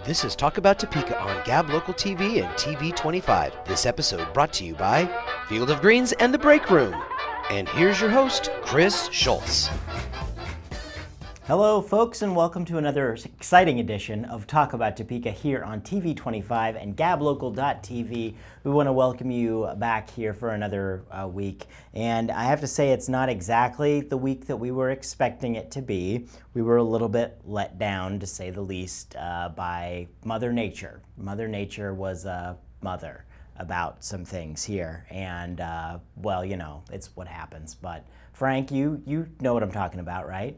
This is Talk About Topeka on Gab Local TV and TV 25. This episode brought to you by Field of Greens and The Break Room. And here's your host, Chris Schultz. Hello, folks, and welcome to another exciting edition of Talk About Topeka here on TV 25 and GabLocal.tv. We want to welcome you back here for another week. And I have to say, it's not exactly the week that we were expecting it to be. We were a little bit let down, to say the least, by Mother Nature. Mother Nature was a mother about some things here. And, well, you know, it's what happens. But Frank, you know what I'm talking about, right?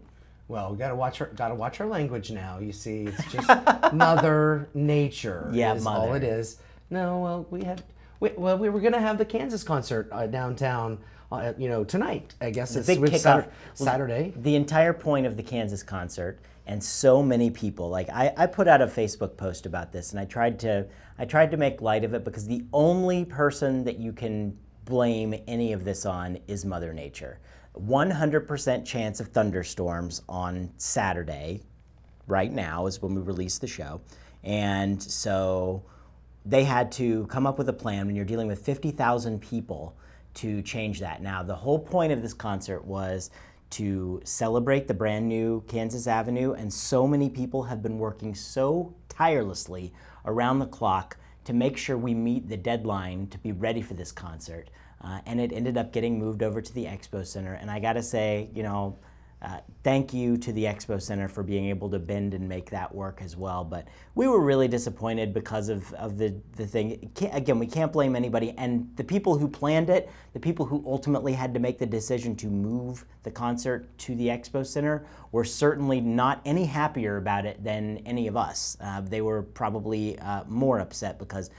Well, we gotta watch our language now. You see, it's just Mother Nature. Yeah, is mother. all it is. No, well, we were gonna have the Kansas concert downtown. Tonight. I guess it's big with kickoff. Saturday. The entire point of the Kansas concert, and so many people. Like I put out a Facebook post about this, and I tried to make light of it because the only person that you can blame any of this on is Mother Nature. 100% chance of thunderstorms on Saturday, right now is when we release the show. And so they had to come up with a plan when you're dealing with 50,000 people to change that. Now, the whole point of this concert was to celebrate the brand new Kansas Avenue, and so many people have been working so tirelessly around the clock to make sure we meet the deadline to be ready for this concert. And it ended up getting moved over to the Expo Center. And I gotta say, thank you to the Expo Center for being able to bend and make that work as well. But we were really disappointed because of the thing. Again, we can't blame anybody. And the people who planned it, the people who ultimately had to make the decision to move the concert to the Expo Center, were certainly not any happier about it than any of us. They were probably more upset because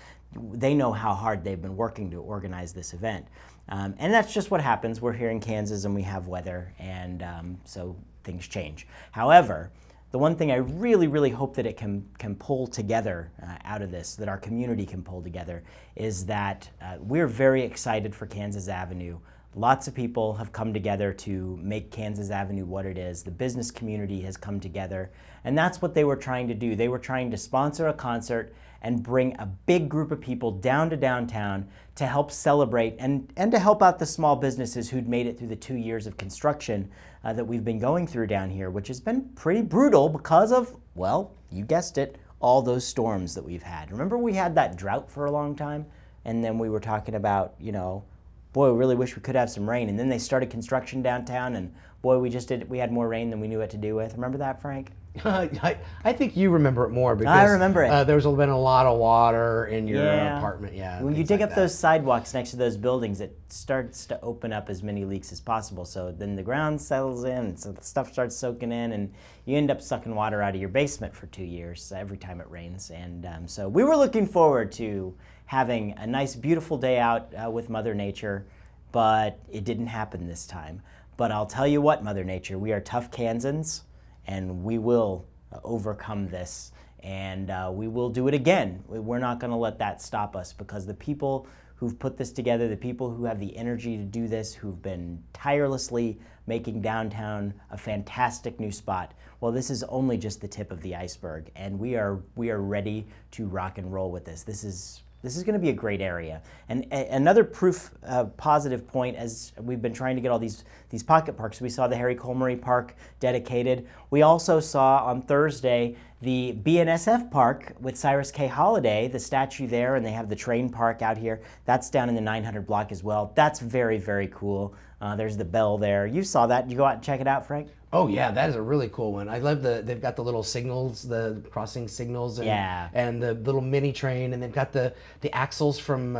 they know how hard they've been working to organize this event. And that's just what happens. We're here in Kansas and we have weather, and so things change. However, the one thing I really, really hope that it can pull together out of this, that our community can pull together, is that we're very excited for Kansas Avenue. Lots of people have come together to make Kansas Avenue what it is. The business community has come together, and that's what they were trying to do. They were trying to sponsor a concert and bring a big group of people down to downtown to help celebrate and to help out the small businesses who'd made it through the 2 years of construction that we've been going through down here, which has been pretty brutal because of, well, you guessed it, all those storms that we've had. Remember we had that drought for a long time, and then we were talking about, boy, we really wish we could have some rain, and then they started construction downtown, and boy, we had more rain than we knew what to do with. Remember that, Frank? I think you remember it more because I remember it. There's been a lot of water in your Yeah. apartment. Yeah. When you things dig like up that. those sidewalks next to those buildings, it starts to open up as many leaks as possible. So then the ground settles in, and so the stuff starts soaking in, and you end up sucking water out of your basement for 2 years every time it rains. And so we were looking forward to having a nice, beautiful day out with Mother Nature, but it didn't happen this time. But I'll tell you what, Mother Nature, we are tough Kansans, and we will overcome this, and we will do it again. We're not going to let that stop us, because the people who've put this together, the people who have the energy to do this, who've been tirelessly making downtown a fantastic new spot, well, this is only just the tip of the iceberg, and we are ready to rock and roll with this. This is going to be a great area. And another positive point, as we've been trying to get all these pocket parks, we saw the Harry Colmery Park dedicated. We also saw on Thursday the BNSF Park with Cyrus K. Holliday, the statue there, and they have the train park out here. That's down in the 900 block as well. That's very, very cool. There's the bell there. You saw that. Did you go out and check it out, Frank? Oh yeah, that is a really cool one. I love they've got the little signals, the crossing signals, and the little mini train, and they've got the axles from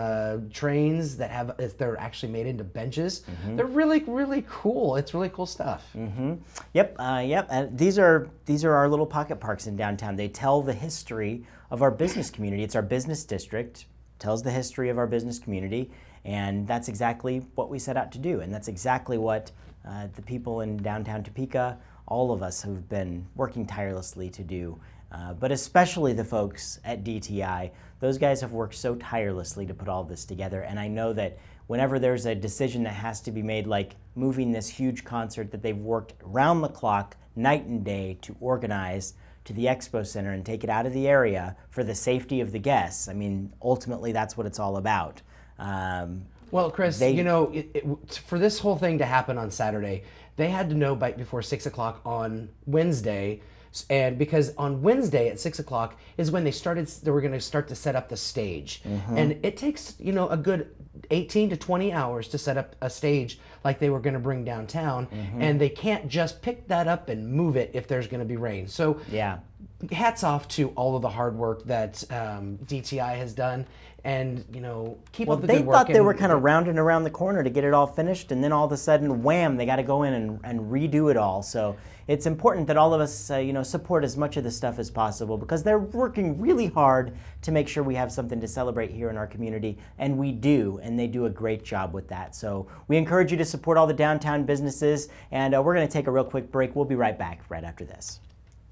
trains that they're actually made into benches. Mm-hmm. They're really, really cool. It's really cool stuff. Mm-hmm. Yep. And these are our little pocket parks in downtown. They tell the history of our business community. It's our business district. Tells the history of our business community, and that's exactly what we set out to do, and that's exactly what the people in downtown Topeka, all of us who've been working tirelessly to do, but especially the folks at DTI. Those guys have worked so tirelessly to put all this together, and I know that whenever there's a decision that has to be made, like moving this huge concert that they've worked round the clock, night and day, to organize to the expo center and take it out of the area for the safety of the guests. I mean, ultimately, that's what it's all about. Well, Chris, for this whole thing to happen on Saturday, they had to know before 6 o'clock on Wednesday. And because on Wednesday at 6 o'clock is when they were going to start to set up the stage. And it takes, a good 18 to 20 hours to set up a stage like they were going to bring downtown. And they can't just pick that up and move it if there's going to be rain. So hats off to all of the hard work that DTI has done. And, keep up the good work. They thought they were kind of rounding around the corner to get it all finished, and then all of a sudden, wham, they got to go in and redo it all. So it's important that all of us, support as much of the stuff as possible, because they're working really hard to make sure we have something to celebrate here in our community, and we do, and they do a great job with that. So we encourage you to support all the downtown businesses, and we're going to take a real quick break. We'll be right back right after this.